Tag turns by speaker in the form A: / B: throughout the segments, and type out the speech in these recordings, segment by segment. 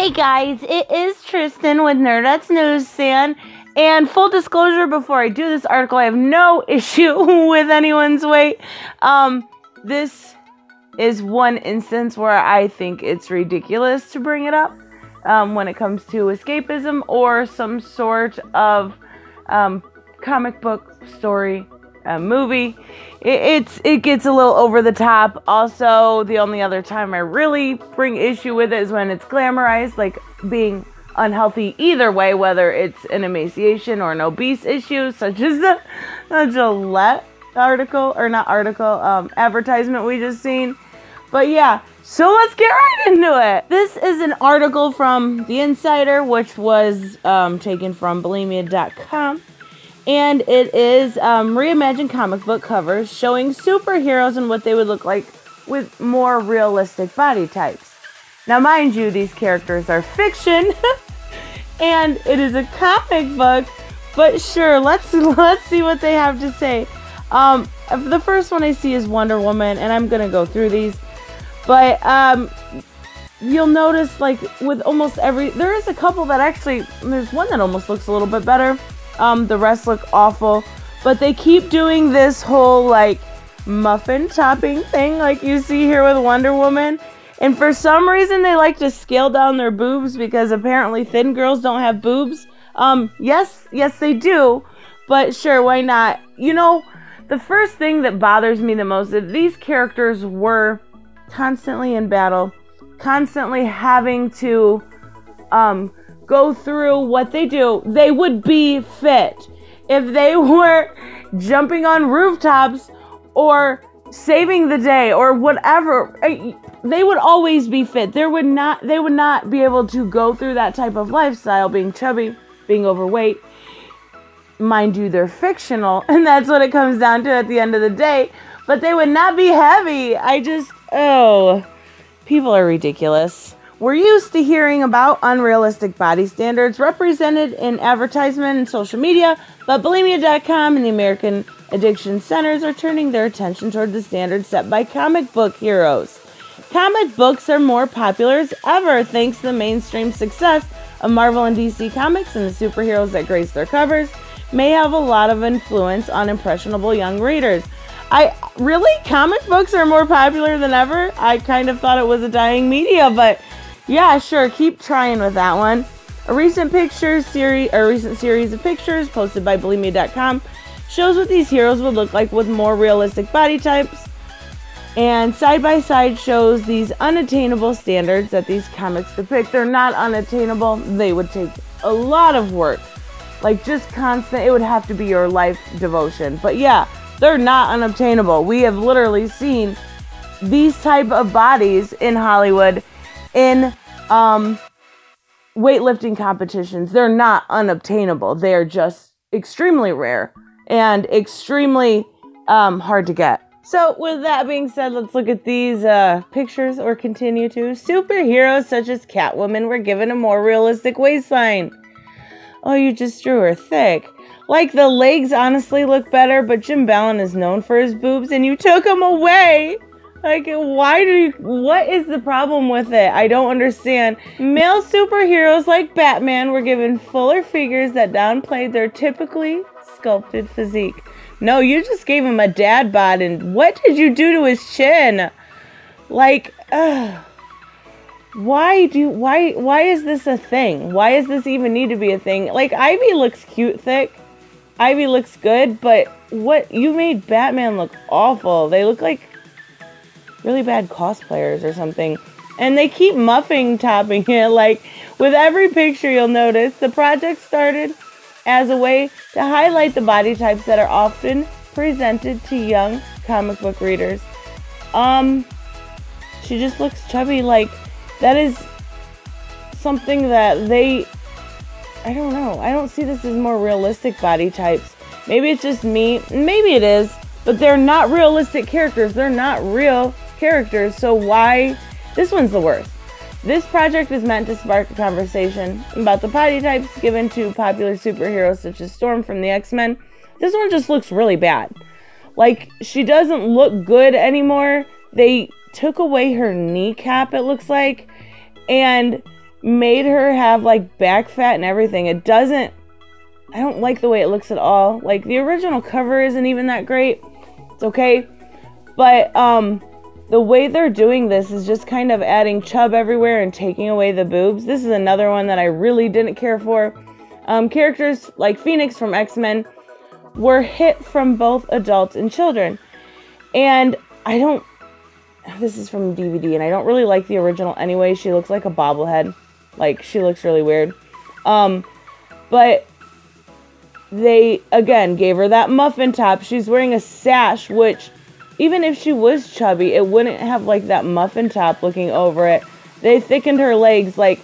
A: Hey guys, it is Tristan with Nerdette's NewsStand. And full disclosure, before I do this article, I have no issue with anyone's weight. This is one instance where I think it's ridiculous to bring it up when it comes to escapism or some sort of comic book story movie. It gets a little over the top. Also, the only other time I really bring issue with it is when it's glamorized, like being unhealthy either way, whether it's an emaciation or an obese issue, such as the Gillette advertisement we just seen. But yeah, so let's get right into it. This is an article from The Insider, which was taken from bulimia.com. And it is reimagined comic book covers showing superheroes and what they would look like with more realistic body types. Now, mind you, these characters are fiction, and it is a comic book. But sure, let's see what they have to say. The first one I see is Wonder Woman, and I'm gonna go through these. But you'll notice, like with almost there is a couple that actually, there's one that almost looks a little bit better. The rest look awful, but they keep doing this whole like muffin topping thing like you see here with Wonder Woman. And for some reason they like to scale down their boobs because apparently thin girls don't have boobs. Yes they do, but sure, why not? You know, the first thing that bothers me the most is these characters were constantly in battle, constantly having to go through what they do. They would be fit if they were jumping on rooftops or saving the day or whatever. They would always be fit. They would not be able to go through that type of lifestyle, being chubby, being overweight. Mind you, they're fictional, and that's what it comes down to at the end of the day. But they would not be heavy. People are ridiculous. We're used to hearing about unrealistic body standards represented in advertisement and social media, but bulimia.com and the American Addiction Centers are turning their attention toward the standards set by comic book heroes. Comic books are more popular as ever thanks to the mainstream success of Marvel and DC Comics, and the superheroes that grace their covers may have a lot of influence on impressionable young readers. Comic books are more popular than ever? I kind of thought it was a dying media, but yeah, sure, keep trying with that one. A recent series of pictures posted by bulimia.com shows what these heroes would look like with more realistic body types, and side by side shows these unattainable standards that these comics depict. They're not unattainable. They would take a lot of work, like just constant. It would have to be your life devotion. But yeah, they're not unobtainable. We have literally seen these type of bodies in Hollywood in weightlifting competitions. They're not unobtainable. They are just extremely rare and extremely hard to get. So with that being said, let's look at these pictures, or continue to. Superheroes such as Catwoman were given a more realistic waistline. Oh, you just drew her thick. Like, the legs honestly look better, but Jim Ballon is known for his boobs and you took them away. Like, what is the problem with it? I don't understand. Male superheroes like Batman were given fuller figures that downplayed their typically sculpted physique. No, you just gave him a dad bod, and what did you do to his chin? Like, why is this a thing? Why does this even need to be a thing? Like, Ivy looks cute thick. Ivy looks good, but you made Batman look awful. They look like really bad cosplayers or something. And they keep muffin topping it. Like, with every picture you'll notice, the project started as a way to highlight the body types that are often presented to young comic book readers. She just looks chubby. Like, that is something that I don't know. I don't see this as more realistic body types. Maybe it's just me. Maybe it is. But they're not realistic characters. They're not real characters. So why? This one's the worst. This project is meant to spark a conversation about the body types given to popular superheroes such as Storm from the X-Men. This one just looks really bad. Like, she doesn't look good anymore. They took away her kneecap, it looks like. And made her have like back fat and everything. I don't like the way it looks at all. Like the original cover isn't even that great. It's okay. But the way they're doing this is just kind of adding chub everywhere and taking away the boobs. This is another one that I really didn't care for. Characters like Phoenix from X-Men were hit from both adults and children. And this is from DVD, and I don't really like the original anyway. She looks like a bobblehead. Like, she looks really weird. But they, again, gave her that muffin top. She's wearing a sash, which, even if she was chubby, it wouldn't have, like, that muffin top looking over it. They thickened her legs, like,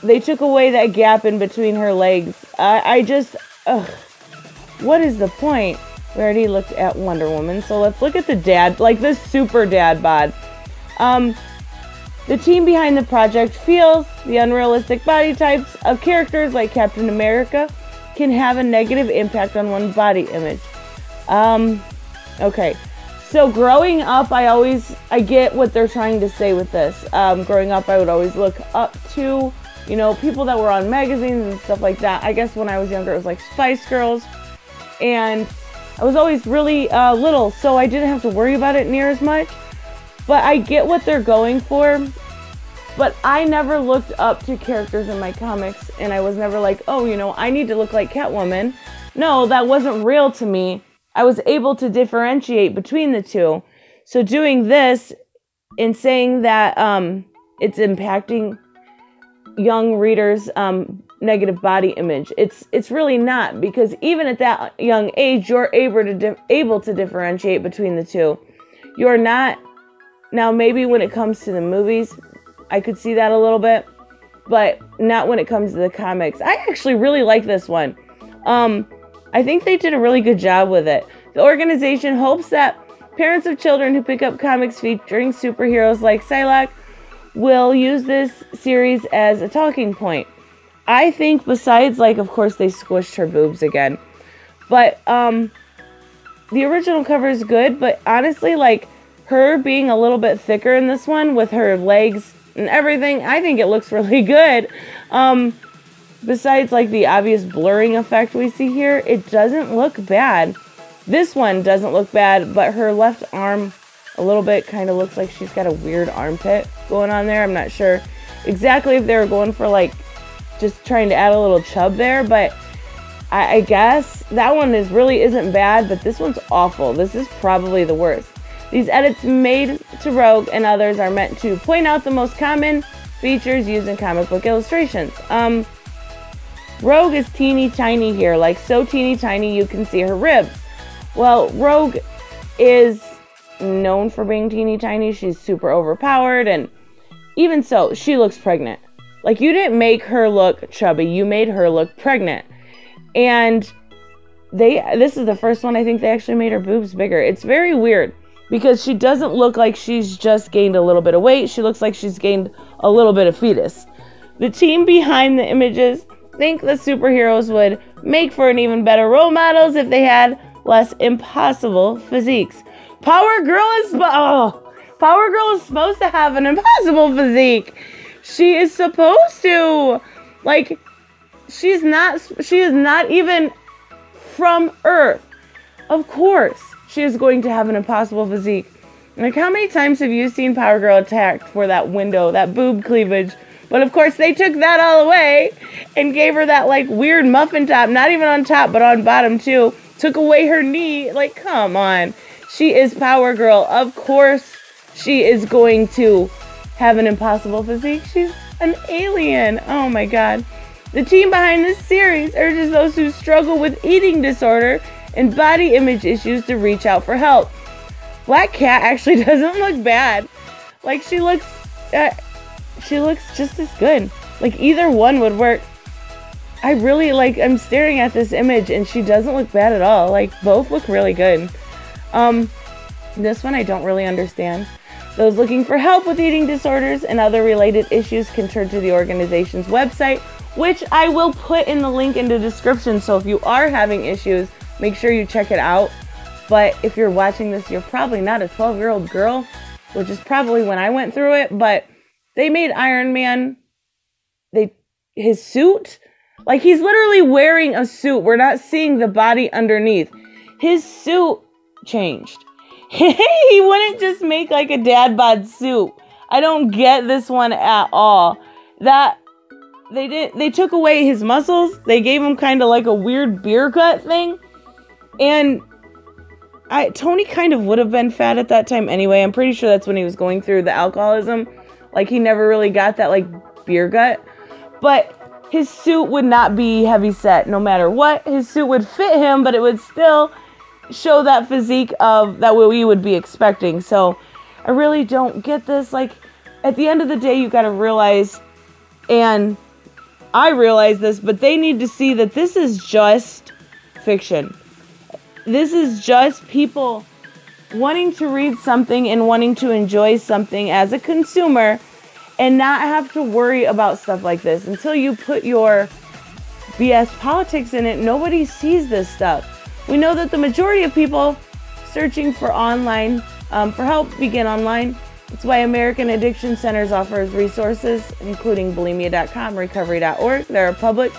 A: they took away that gap in between her legs. What is the point? We already looked at Wonder Woman, so let's look at the dad, like the super dad bod. The team behind the project feels the unrealistic body types of characters like Captain America can have a negative impact on one's body image. Okay. So growing up, I get what they're trying to say with this. Growing up, I would always look up to, people that were on magazines and stuff like that. I guess when I was younger, it was like Spice Girls. And I was always really little, so I didn't have to worry about it near as much. But I get what they're going for. But I never looked up to characters in my comics, and I was never like, oh, I need to look like Catwoman. No, that wasn't real to me. I was able to differentiate between the two. So doing this and saying that it's impacting young readers' negative body image, it's really not, because even at that young age, you're able to differentiate between the two. You're not. Now, maybe when it comes to the movies, I could see that a little bit, but not when it comes to the comics. I actually really like this one. I think they did a really good job with it. The organization hopes that parents of children who pick up comics featuring superheroes like Psylocke will use this series as a talking point. I think besides, like, of course, they squished her boobs again. But the original cover is good, but honestly, like, her being a little bit thicker in this one with her legs and everything, I think it looks really good. Besides, like, the obvious blurring effect we see here, it doesn't look bad. This one doesn't look bad, but her left arm a little bit kind of looks like she's got a weird armpit going on there. I'm not sure exactly if they were going for, like, just trying to add a little chub there, but I guess that one really isn't bad, but this one's awful. This is probably the worst. These edits made to Rogue and others are meant to point out the most common features used in comic book illustrations. Rogue is teeny tiny here, like so teeny tiny you can see her ribs. Well, Rogue is known for being teeny tiny. She's super overpowered, and even so, she looks pregnant. Like, you didn't make her look chubby, you made her look pregnant. And this is the first one I think they actually made her boobs bigger. It's very weird, because she doesn't look like she's just gained a little bit of weight. She looks like she's gained a little bit of fetus. The team behind the images think the superheroes would make for an even better role models if they had less impossible physiques. Power Girl is supposed to have an impossible physique. She is supposed to. Like, she is not even from Earth. Of course, she is going to have an impossible physique. Like, how many times have you seen Power Girl attacked for that window, that boob cleavage? But of course, they took that all away and gave her that, like, weird muffin top, not even on top, but on bottom too. Took away her knee. Like, come on. She is Power Girl. Of course, she is going to have an impossible physique. She's an alien. Oh my god. The team behind this series urges those who struggle with eating disorder and body image issues to reach out for help. Black Cat actually doesn't look bad. Like, she looks just as good. Like, either one would work. I really, like, I'm staring at this image and she doesn't look bad at all. Like, both look really good. This one I don't really understand. Those looking for help with eating disorders and other related issues can turn to the organization's website, which I will put in the link in the description. So if you are having issues, make sure you check it out. But if you're watching this, you're probably not a 12-year-old girl, which is probably when I went through it. But they made Iron Man his suit, like he's literally wearing a suit. We're not seeing the body underneath. His suit changed. He wouldn't just make like a dad bod suit. I don't get this one at all. That they took away his muscles. They gave him kind of like a weird beer gut thing. And Tony kind of would have been fat at that time anyway. I'm pretty sure that's when he was going through the alcoholism. Like he never really got that like beer gut. But his suit would not be heavy set no matter what. His suit would fit him, but it would still show that physique of that what we would be expecting. So I really don't get this. Like at the end of the day, you got to realize, and I realize this, but they need to see that this is just fiction. This is just people wanting to read something and wanting to enjoy something as a consumer and not have to worry about stuff like this. Until you put your BS politics in it, nobody sees this stuff. We know that the majority of people searching for for help begin online. That's why American Addiction Centers offers resources, including bulimia.com, recovery.org. They're public.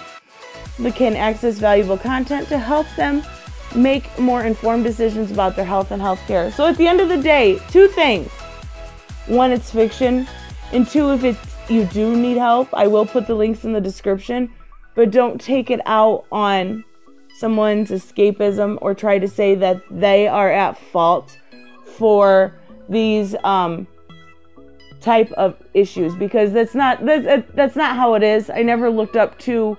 A: They can access valuable content to help them make more informed decisions about their health and healthcare. So at the end of the day, two things. One, it's fiction. And two, if you do need help, I will put the links in the description. But don't take it out on someone's escapism or try to say that they are at fault for these type of issues, because that's not how it is. I never looked up to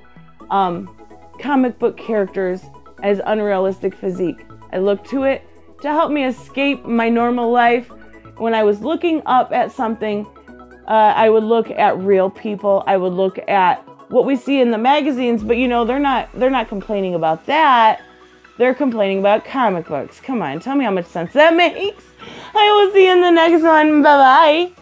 A: comic book characters as unrealistic physique. I looked to it to help me escape my normal life. When I was looking up at something, I would look at real people. I would look at what we see in the magazines, but you know, they're not complaining about that. They're complaining about comic books. Come on, tell me how much sense that makes. I will see you in the next one. Bye-bye.